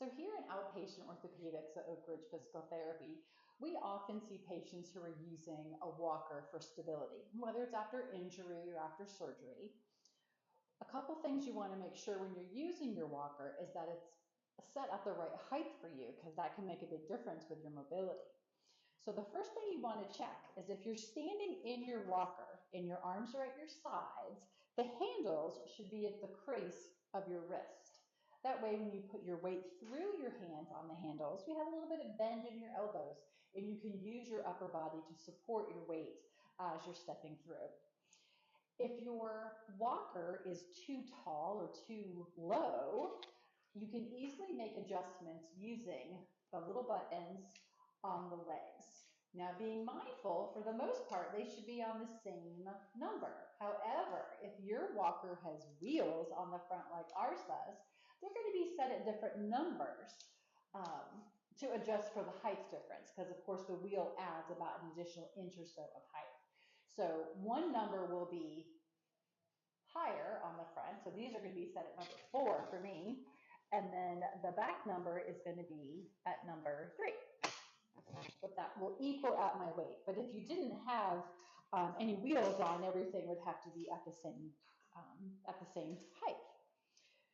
So here in outpatient orthopedics at Oak Ridge Physical Therapy, we often see patients who are using a walker for stability, whether it's after injury or after surgery. A couple things you want to make sure when you're using your walker is that it's set at the right height for you, because that can make a big difference with your mobility. So the first thing you want to check is if you're standing in your walker and your arms are at your sides, the handles should be at the crease of your wrist. That way, when you put your weight through your hands on the handles, you have a little bit of bend in your elbows, and you can use your upper body to support your weight as you're stepping through. If your walker is too tall or too low, you can easily make adjustments using the little buttons on the legs. Now, being mindful, for the most part, they should be on the same number. However, if your walker has wheels on the front like ours does, they're going to be set at different numbers to adjust for the height difference, because of course the wheel adds about an additional inch or so of height. So one number will be higher on the front, so these are going to be set at number 4 for me, and then the back number is going to be at number 3. But that will equal out my weight. But if you didn't have any wheels on, everything would have to be at the same height.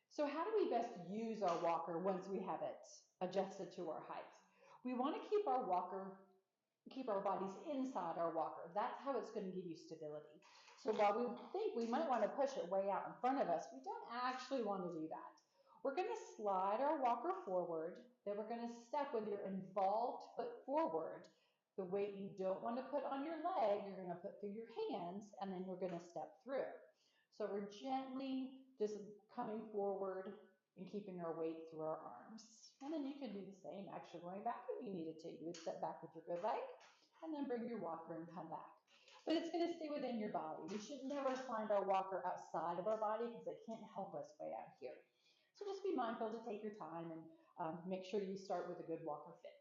So how do we best use our walker once we have it adjusted to our height? We want to keep our bodies inside our walker. That's how it's going to give you stability. So while we think we might want to push it way out in front of us, we don't actually want to do that. We're going to slide our walker forward, then we're going to step with your involved foot forward. The weight you don't want to put on your leg, you're going to put through your hands, and then you're going to step through. So we're gently just coming forward and keeping our weight through our arms. And then you can do the same, actually going back if you needed to. You would step back with your good leg, and then bring your walker and come back. But it's going to stay within your body. We should never slide our walker outside of our body, because it can't help us way out here. So just be mindful to take your time and make sure you start with a good walker fit.